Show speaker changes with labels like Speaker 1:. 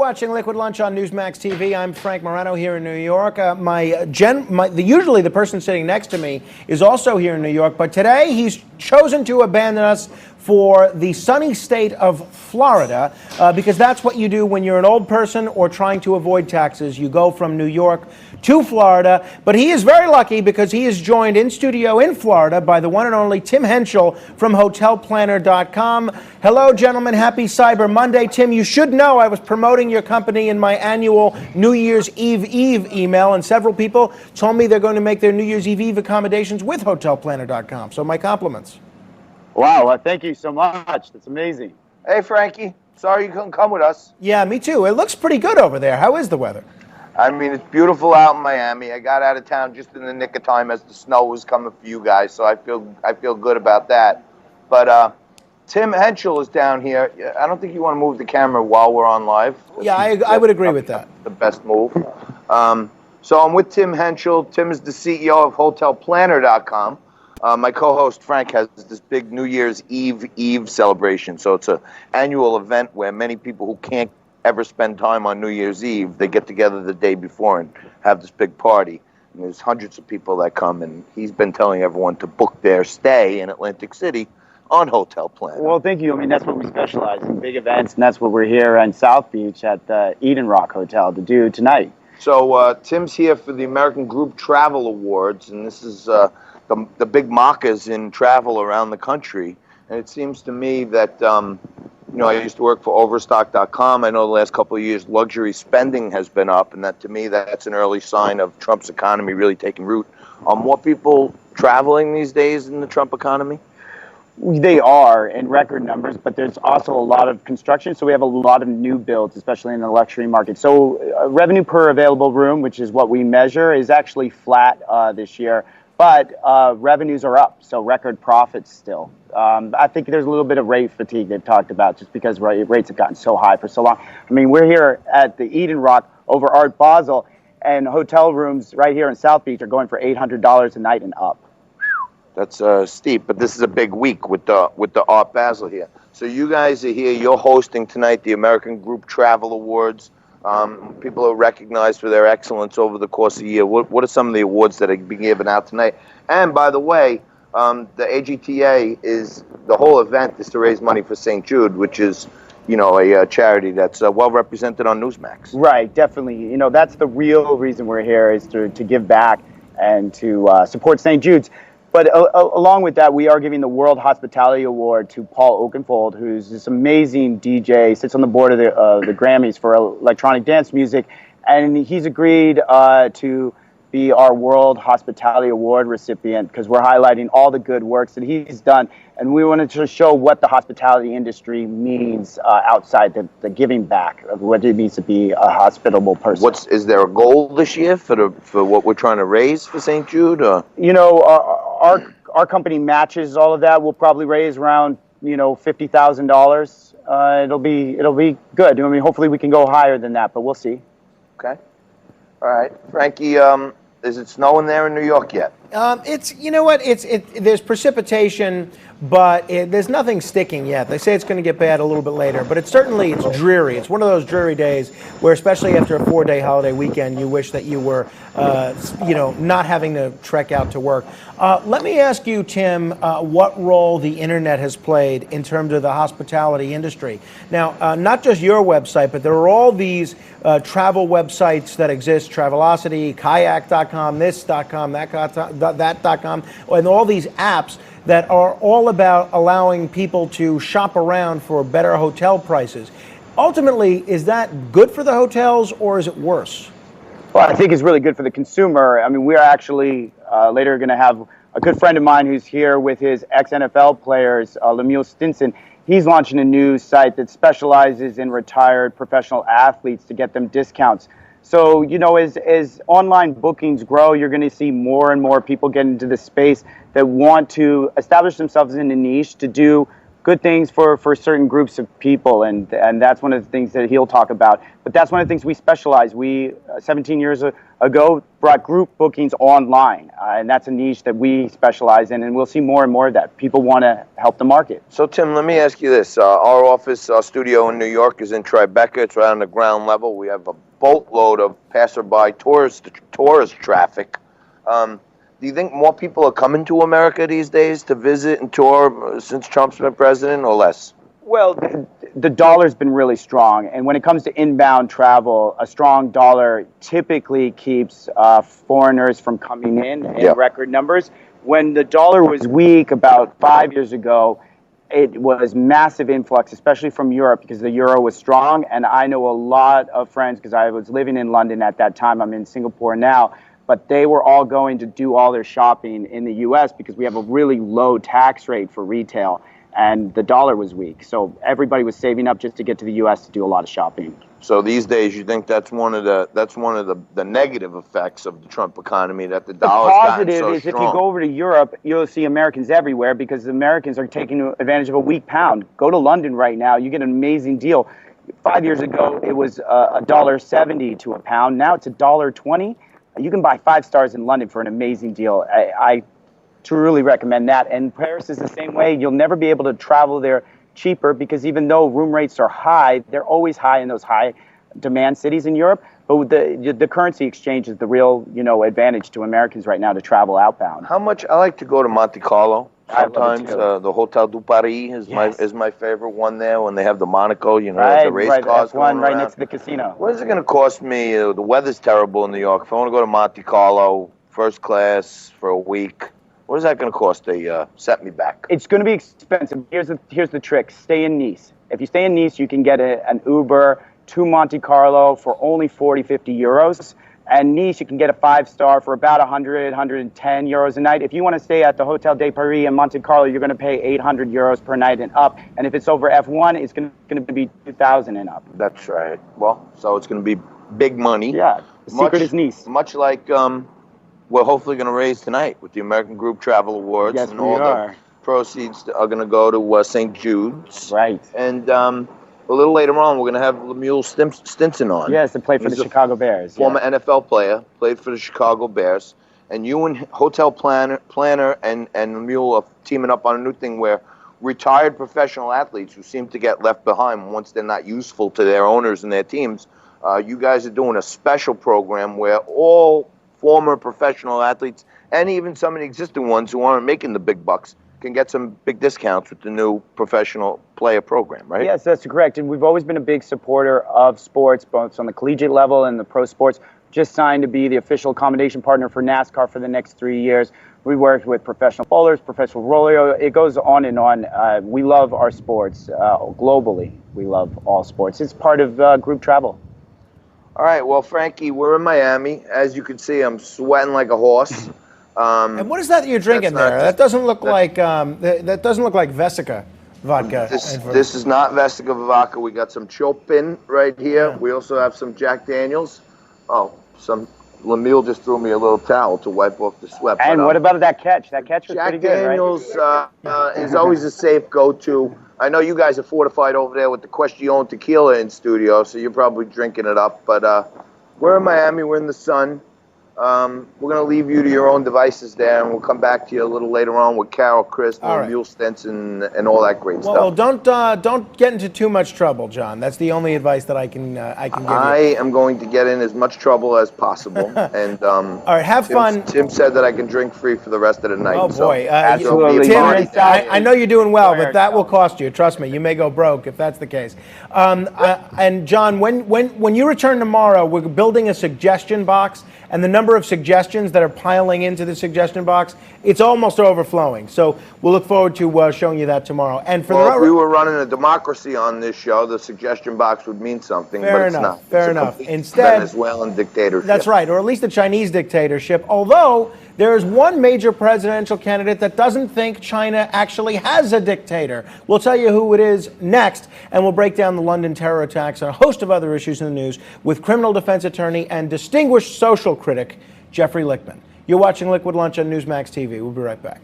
Speaker 1: watching Liquid Lunch on Newsmax TV. I'm Frank Morano here in New York. Usually the person sitting next to me is also here in New York, but today he's chosen to abandon us for the sunny state of Florida, because that's what you do when you're an old person or trying to avoid taxes. You go from New York to Florida, but he is very lucky because he is joined in studio in Florida by the one and only Tim Hentschel from HotelPlanner.com. Hello, gentlemen. Happy Cyber Monday. Tim, you should know I was promoting your company in my annual New Year's Eve email, and several people told me they're going to make their New Year's Eve accommodations with HotelPlanner.com. So my compliments.
Speaker 2: Wow, thank you so much. That's amazing.
Speaker 3: Hey, Frankie. Sorry you couldn't come with us.
Speaker 1: Yeah, me too. It looks pretty good over there. How is the weather?
Speaker 3: I mean, it's beautiful out in Miami. I got out of town just in the nick of time as the snow was coming for you guys, so I feel good about that. But Tim Hentschel is down here. I don't think you want to move the camera while we're on live.
Speaker 1: Yeah, I would agree with that.
Speaker 3: The best move. So I'm with Tim Hentschel. Tim is the CEO of HotelPlanner.com. My co-host Frank has this big New Year's Eve celebration. So it's an annual event where many people who can't ever spend time on New Year's Eve, they get together the day before and have this big party. And there's hundreds of people that come, and he's been telling everyone to book their stay in Atlantic City on Hotel Planner.
Speaker 2: Well, thank you. I mean, that's what we specialize in, big events, and that's what we're here in South Beach at the Eden Rock Hotel to do tonight.
Speaker 3: So Tim's here for the American Group Travel Awards, and this is the big mockers in travel around the country. And it seems to me that, I used to work for Overstock.com. I know the last couple of years luxury spending has been up, and that to me that's an early sign of Trump's economy really taking root. Are more people traveling these days in the Trump economy?
Speaker 2: They are in record numbers, but there's also a lot of construction, so we have a lot of new builds, especially in the luxury market. So revenue per available room, which is what we measure, is actually flat this year. But revenues are up, so record profits still. I think there's a little bit of rate fatigue they've talked about just because rates have gotten so high for so long. I mean, we're here at the Eden Rock over Art Basel, and hotel rooms right here in South Beach are going for $800 a night and up.
Speaker 3: That's steep, but this is a big week with the Art Basel here. So you guys are here. You're hosting tonight the American Group Travel Awards. People are recognized for their excellence over the course of the year. What are some of the awards that are being given out tonight? And by the way, the AGTA the whole event is to raise money for St. Jude, which is, a charity that's well represented on Newsmax.
Speaker 2: Right, definitely. That's the real reason we're here, is to give back and to support St. Jude's. But along with that, we are giving the World Hospitality Award to Paul Oakenfold, who's this amazing DJ, sits on the board of the Grammys for electronic dance music, and he's agreed to be our World Hospitality Award recipient because we're highlighting all the good works that he's done, and we wanted to show what the hospitality industry means outside the giving back of what it means to be a hospitable person.
Speaker 3: Is there a goal this year for what we're trying to raise for St. Jude? Or?
Speaker 2: Our company matches all of that. We'll probably raise around $50,000. It'll be good. I mean, hopefully we can go higher than that, but we'll see.
Speaker 3: Okay. All right, Frankie. Is it snowing there in New York yet?
Speaker 1: There's precipitation, but there's nothing sticking yet. They say it's going to get bad a little bit later, but it's dreary. It's one of those dreary days where, especially after a 4-day holiday weekend, you wish that you were, not having to trek out to work. Let me ask you, Tim, what role the internet has played in terms of the hospitality industry. Now, not just your website, but there are all these travel websites that exist: Travelocity, Kayak.com, this.com, that.com, and all these apps that are all about allowing people to shop around for better hotel prices. Ultimately, is that good for the hotels or is it worse?
Speaker 2: Well, I think it's really good for the consumer. I mean, we're actually later going to have a good friend of mine who's here with his ex-NFL players, Lemuel Stinson. He's launching a new site that specializes in retired professional athletes to get them discounts. So, as online bookings grow, you're going to see more and more people get into the space that want to establish themselves in a niche to do good things for certain groups of people, and that's one of the things that he'll talk about. But that's one of the things we specialize. We 17 years ago brought group bookings online, and that's a niche that we specialize in, and we'll see more and more of that. People want to help the market.
Speaker 3: So, Tim, let me ask you this. Our office, our studio in New York is in Tribeca. It's right on the ground level. We have a boatload of passerby tourist traffic. Do you think more people are coming to America these days to visit and tour since Trump's been president, or less?
Speaker 2: Well, the dollar's been really strong, and when it comes to inbound travel, a strong dollar typically keeps foreigners from coming in record numbers. When the dollar was weak about 5 years ago, it was massive influx, especially from Europe, because the euro was strong. And I know a lot of friends, because I was living in London at that time. I'm in Singapore now. But they were all going to do all their shopping in the U.S. because we have a really low tax rate for retail, and the dollar was weak. So everybody was saving up just to get to the U.S. to do a lot of shopping.
Speaker 3: So these days, you think that's one of the negative effects of the Trump economy, that the dollar's gotten so strong?
Speaker 2: The positive is if you go over to Europe, you'll see Americans everywhere because the Americans are taking advantage of a weak pound. Go to London right now, you get an amazing deal. 5 years ago, it was $1.70 to a pound. Now it's $1.20. You can buy 5 stars in London for an amazing deal. I truly recommend that. And Paris is the same way. You'll never be able to travel there cheaper because even though room rates are high, they're always high in those high demand cities in Europe. But the currency exchange is the real, advantage to Americans right now to travel outbound.
Speaker 3: How much? I like to go to Monte Carlo. Sometimes the Hotel du Paris is my favorite one there when they have the Monaco, the race cars going
Speaker 2: right
Speaker 3: around.
Speaker 2: next to the casino.
Speaker 3: What is it going to cost me? The weather's terrible in New York. If I want to go to Monte Carlo, first class for a week, what is that going to cost to set me back?
Speaker 2: It's going to be expensive. Here's the trick. Stay in Nice. If you stay in Nice, you can get an Uber to Monte Carlo for only 40, 50 euros. And Nice, you can get a 5-star for about 100, 110 euros a night. If you want to stay at the Hotel de Paris in Monte Carlo, you're going to pay 800 euros per night and up. And if it's over F1, it's going to be 2,000 and up.
Speaker 3: That's right. Well, so it's going to be big money.
Speaker 2: Yeah, the secret is Nice.
Speaker 3: Much like we're hopefully going to raise tonight with the American Group Travel Awards.
Speaker 2: Yes,
Speaker 3: and all the proceeds are going to go to St. Jude's.
Speaker 2: Right.
Speaker 3: And a little later on, we're going to have Lemuel Stinson on.
Speaker 2: Yes, to play for the Chicago Bears.
Speaker 3: Former NFL player, played for the Chicago Bears. And you and Hotel Planner and Lemuel are teaming up on a new thing where retired professional athletes who seem to get left behind once they're not useful to their owners and their teams, you guys are doing a special program where all former professional athletes and even some of the existing ones who aren't making the big bucks can get some big discounts with the new professional player program, right?
Speaker 2: Yes, that's correct. And we've always been a big supporter of sports, both on the collegiate level and the pro sports. Just signed to be the official accommodation partner for NASCAR for the next 3 years. We worked with professional bowlers, professional roller. It goes on and on. We love our sports globally. We love all sports. It's part of group travel.
Speaker 3: All right. Well, Frankie, we're in Miami. As you can see, I'm sweating like a horse.
Speaker 1: And what is that you're drinking there? That doesn't look like that doesn't look like Vesica vodka.
Speaker 3: This is not Vesica vodka. We got some Chopin right here. Yeah. We also have some Jack Daniels. Oh, some Lemuel just threw me a little towel to wipe off the sweat.
Speaker 2: And what about that catch? That catch was pretty good,
Speaker 3: Jack Daniels is always a safe go-to. I know you guys are fortified over there with the Question tequila in studio, so you're probably drinking it up. But we're in Miami. We're in the sun. We're going to leave you to your own devices there, and we'll come back to you a little later on with Carol, Chris, Lemuel Stinson, and all that great stuff.
Speaker 1: Well, don't get into too much trouble, John. That's the only advice that I can give you.
Speaker 3: I am going to get in as much trouble as possible. And
Speaker 1: all right, have fun.
Speaker 3: Tim said that I can drink free for the rest of the night.
Speaker 1: Oh boy,
Speaker 2: absolutely.
Speaker 1: Tim, I know you're doing well, but that will cost you. Trust me, you may go broke if that's the case. And John, when you return tomorrow, we're building a suggestion box. And the number of suggestions that are piling into the suggestion box, it's almost overflowing. So we'll look forward to showing you that tomorrow. And
Speaker 3: if we were running a democracy on this show, the suggestion box would mean something, but it's not.
Speaker 1: Fair enough. Instead,
Speaker 3: Venezuelan dictatorship.
Speaker 1: That's right, or at least a Chinese dictatorship. Although there is one major presidential candidate that doesn't think China actually has a dictator. We'll tell you who it is next, and we'll break down the London terror attacks and a host of other issues in the news with criminal defense attorney and distinguished social critic Jeffrey Lichtman. You're watching Liquid Lunch on Newsmax TV. We'll be right back.